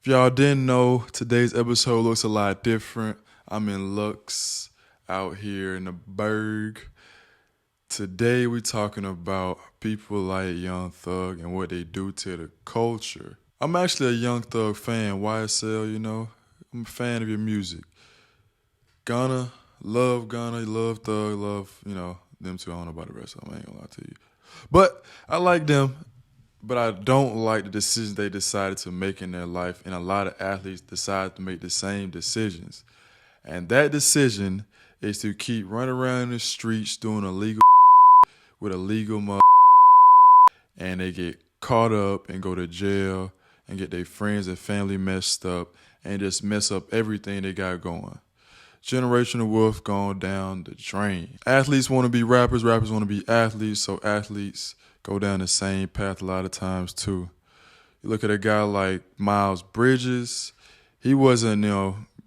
If y'all didn't know, today's episode looks a lot different. I'm in Lux out here in the Berg. Today we talking about people like Young Thug and what they do to the culture. I'm actually a Young Thug fan, YSL, I'm a fan of your music. Gunna, love Thug, love, them two. I don't know about the rest of them, I ain't gonna lie to you. But I like them. But I don't like the decisions they decided to make in their life, and a lot of athletes decide to make the same decisions. And that decision is to keep running around the streets doing illegal with illegal and they get caught up and go to jail and get their friends and family messed up and just mess up everything they got going. Generational wealth gone down the drain. Athletes want to be rappers, rappers want to be athletes, so athletes go down the same path a lot of times too. You look at a guy like Miles Bridges, he wasn't,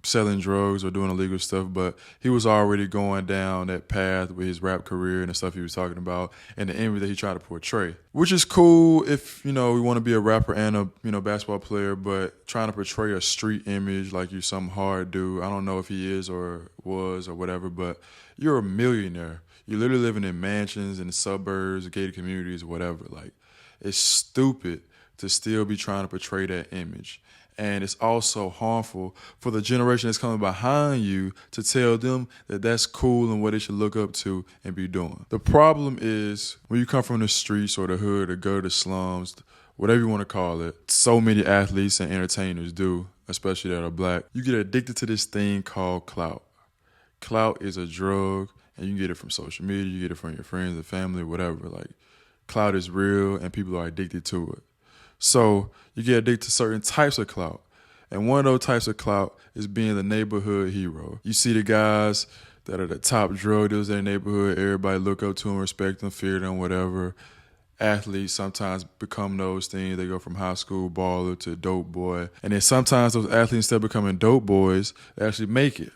selling drugs or doing illegal stuff, but he was already going down that path with his rap career and the stuff he was talking about and the image that he tried to portray. Which is cool if, we want to be a rapper and a, basketball player, but trying to portray a street image like you're some hard dude. I don't know if he is or was or whatever, but you're a millionaire. You're literally living in mansions in the suburbs, gated communities, whatever. Like, it's stupid to still be trying to portray that image. And it's also harmful for the generation that's coming behind you to tell them that that's cool and what they should look up to and be doing. The problem is when you come from the streets or the hood, the gutter, the slums, whatever you want to call it, so many athletes and entertainers do, especially that are black, you get addicted to this thing called clout. Clout is a drug, and you can get it from social media, you get it from your friends and family, whatever. Like, clout is real and people are addicted to it. So you get addicted to certain types of clout. And one of those types of clout is being the neighborhood hero. You see the guys that are the top drug dealers in their neighborhood, everybody look up to them, respect them, fear them, whatever. Athletes sometimes become those things. They go from high school baller to dope boy. And then sometimes those athletes, instead of becoming dope boys, they actually make it.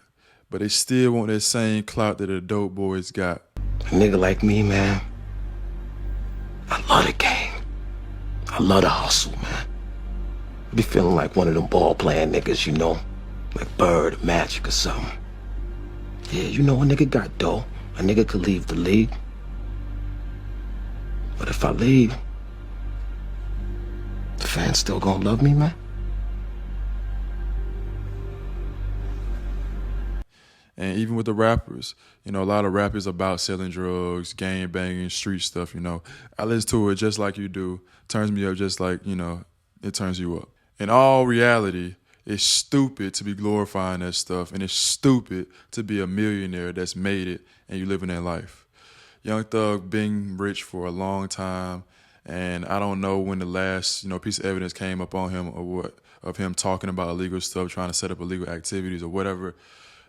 But they still want that same clout that the dope boys got. A nigga like me, man, I love the game. I love the hustle, man. I be feeling like one of them ball-playing niggas, like Bird or Magic or something. Yeah, a nigga got dough. A nigga could leave the league. But if I leave, the fans still gonna love me, man? And even with the rappers, a lot of rappers about selling drugs, gang banging, street stuff, I listen to it just like you do. Turns me up just like, it turns you up. In all reality, it's stupid to be glorifying that stuff, and it's stupid to be a millionaire that's made it and you living that life. Young Thug been rich for a long time, and I don't know when the last, piece of evidence came up on him or what, of him talking about illegal stuff, trying to set up illegal activities or whatever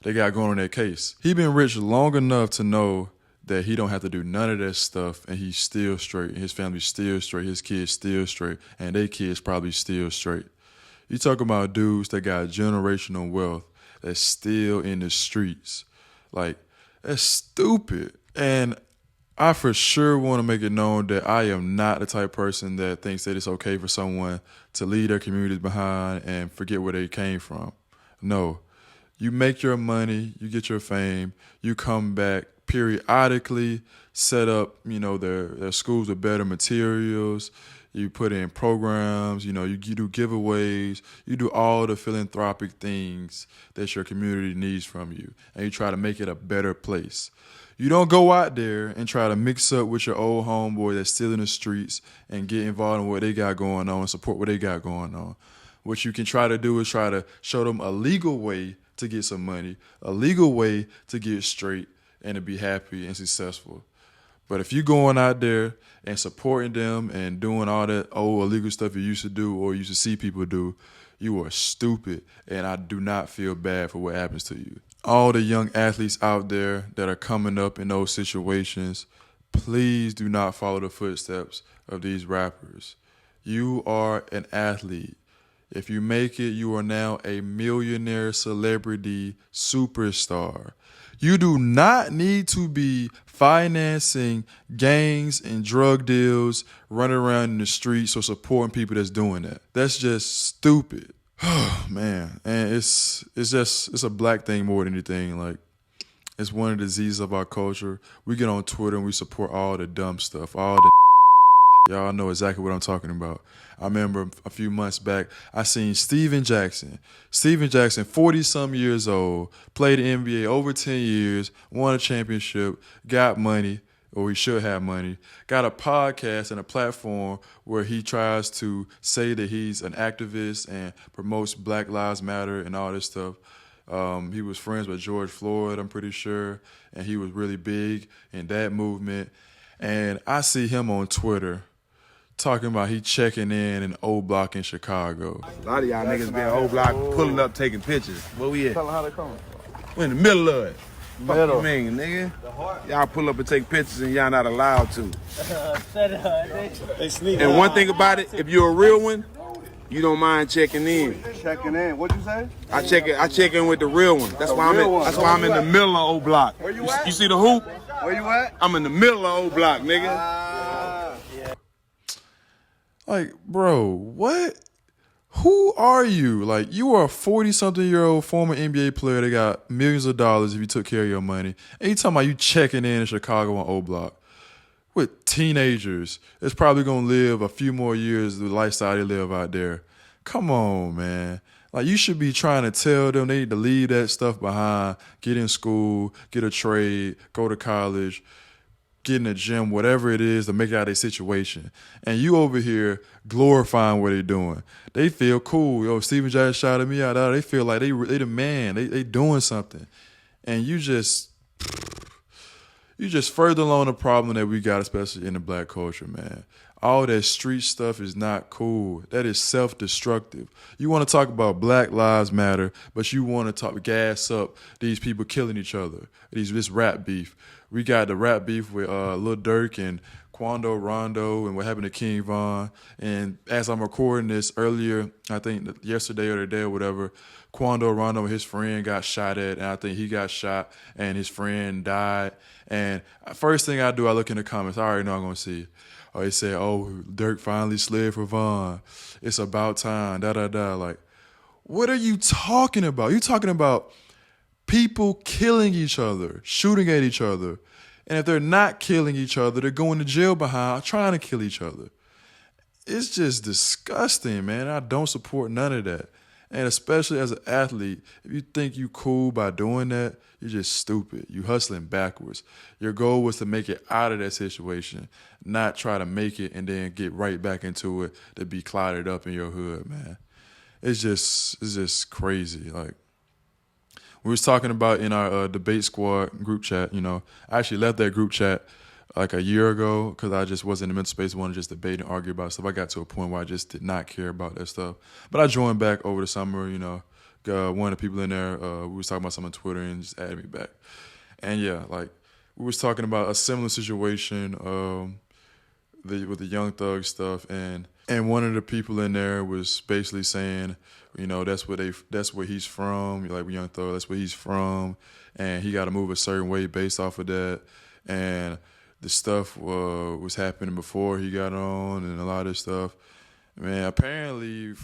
they got going on their case. He been rich long enough to know that he don't have to do none of that stuff, and he's still straight, and his family's still straight, his kids still straight, and their kids probably still straight. You talk about dudes that got generational wealth that's still in the streets. Like, that's stupid. And I for sure want to make it known that I am not the type of person that thinks that it's okay for someone to leave their communities behind and forget where they came from. No. You make your money, you get your fame, you come back periodically, set up, their schools with better materials, you put in programs, you do giveaways, you do all the philanthropic things that your community needs from you, and you try to make it a better place. You don't go out there and try to mix up with your old homeboy that's still in the streets and get involved in what they got going on and support what they got going on. What you can try to do is try to show them a legal way to get some money, a legal way to get straight and to be happy and successful. But if you're going out there and supporting them and doing all that old illegal stuff you used to do or used to see people do, you are stupid, and I do not feel bad for what happens to you. All the young athletes out there that are coming up in those situations, please do not follow the footsteps of these rappers. You are an athlete. If you make it, you are now a millionaire, celebrity, superstar. You do not need to be financing gangs and drug deals, running around in the streets or supporting people that's doing that. That's just stupid. Man, and it's a black thing more than anything. Like it's one of the diseases of our culture. We get on Twitter and we support all the dumb stuff, all the y'all know exactly what I'm talking about. I remember a few months back, I seen Steven Jackson. Steven Jackson, 40 some years old, played the NBA over 10 years, won a championship, got money, or he should have money, got a podcast and a platform where he tries to say that he's an activist and promotes Black Lives Matter and all this stuff. He was friends with George Floyd, I'm pretty sure, and he was really big in that movement. And I see him on Twitter talking about he checking in O Block in Chicago. A lot of y'all niggas been O Block pulling up, taking pictures. Where we at? Tell them how they coming. We in the middle of it. Middle. Fuck you mean, nigga? Y'all pull up and take pictures and y'all not allowed to. They sneak. And one thing about it, if you're a real one, you don't mind checking in. Checking in. What'd you say? I check in with the real one. That's why I'm in the middle of O Block. Where you at? You see the hoop? Where you at? I'm in the middle of O Block, nigga. Like, bro, what? Who are you? Like, you are a 40-something-year-old former NBA player that got millions of dollars if you took care of your money. And you talking about you checking in Chicago on O Block with teenagers that's probably going to live a few more years the lifestyle they live out there. Come on, man. Like, you should be trying to tell them they need to leave that stuff behind, get in school, get a trade, go to college, get in the gym, whatever it is to make it out of their situation. And you over here glorifying what they're doing. They feel cool. Yo, Steven Jackson shouted me out. They feel like they the man. They doing something. And you just further along the problem that we got, especially in the black culture, man. All that street stuff is not cool. That is self-destructive. You want to talk about Black Lives Matter, but you want to gas up these people killing each other, this rap beef. We got the rap beef with Lil Durk and Quando Rondo and what happened to King Von. And as I'm recording this earlier, I think yesterday or the day or whatever, Quando Rondo and his friend got shot at, and I think he got shot and his friend died. And first thing I do, I look in the comments. I already know I'm going to see. Or they say, oh, Dirk finally slid for Von. It's about time, da-da-da. Like, what are you talking about? You talking about people killing each other, shooting at each other. And if they're not killing each other, they're going to jail behind trying to kill each other. It's just disgusting, man. I don't support none of that. And especially as an athlete, if you think you cool by doing that, you're just stupid. You hustling backwards. Your goal was to make it out of that situation, not try to make it and then get right back into it to be clouded up in your hood, man. It's just crazy. Like, we was talking about in our debate squad group chat, you know, I actually left that group chat like a year ago because I just wasn't in the mental space to want to just debate and argue about stuff. I got to a point where I just did not care about that stuff. But I joined back over the summer, you know. One of the people in there, we was talking about something on Twitter and just added me back. And yeah, like, we was talking about a similar situation with the Young Thug stuff. And one of the people in there was basically saying, you know, that's where he's from. Like, Young Thug, that's where he's from. And he got to move a certain way based off of that. And the stuff was happening before he got on and a lot of stuff. Man, apparently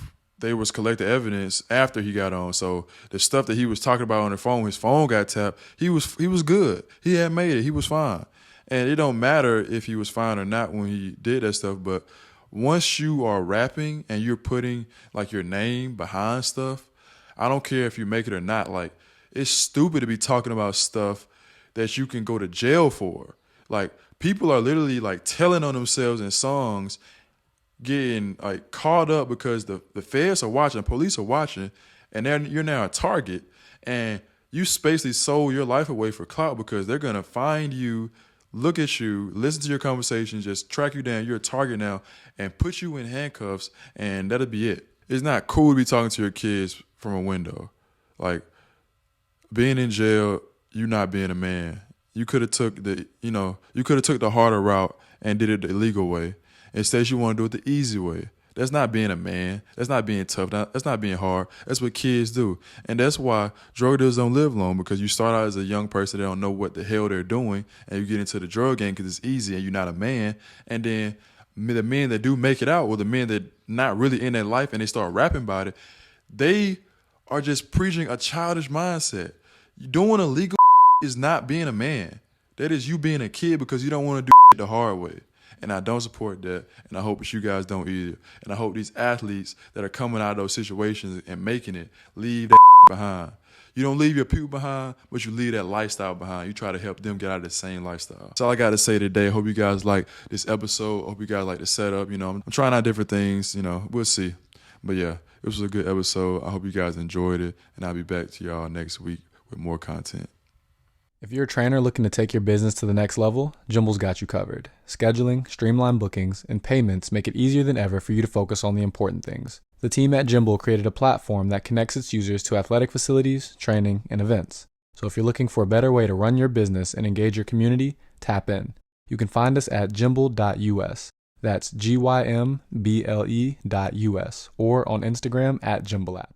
they was collecting evidence after he got on. So the stuff that he was talking about on the phone, his phone got tapped, he was good. He had made it. He was fine. And it don't matter if he was fine or not when he did that stuff, but once you are rapping and you're putting like your name behind stuff, I don't care if you make it or not. Like, it's stupid to be talking about stuff that you can go to jail for. Like, people are literally like telling on themselves in songs, getting like caught up because the feds are watching, police are watching, and you're now a target, and you basically sold your life away for clout because they're gonna find you, look at you, listen to your conversations, just track you down. You're a target now, and put you in handcuffs, and that'll be it. It's not cool to be talking to your kids from a window. Like, being in jail, you not being a man. You could have took the harder route and did it the illegal way. Instead, you want to do it the easy way. That's not being a man. That's not being tough. That's not being hard. That's what kids do. And that's why drug dealers don't live long, because you start out as a young person that don't know what the hell they're doing, and you get into the drug game because it's easy and you're not a man. And then the men that do make it out, or the men that not really in their life and they start rapping about it, They are just preaching a childish mindset. Doing illegal is not being a man. That is you being a kid because you don't want to do it the hard way. And I don't support that, and I hope that you guys don't either. And I hope these athletes that are coming out of those situations and making it leave that behind. You don't leave your people behind, but you leave that lifestyle behind. You try to help them get out of the same lifestyle. That's all I got to say today. Hope you guys like this episode. Hope you guys like the setup. I'm trying out different things. We'll see. But yeah, it was a good episode. I hope you guys enjoyed it, and I'll be back to y'all next week with more content. If you're a trainer looking to take your business to the next level, Jimble's got you covered. Scheduling, streamlined bookings, and payments make it easier than ever for you to focus on the important things. The team at Jimble created a platform that connects its users to athletic facilities, training, and events. So if you're looking for a better way to run your business and engage your community, tap in. You can find us at jimble.us. That's GYMBLE.us, or on Instagram at JimbleApp.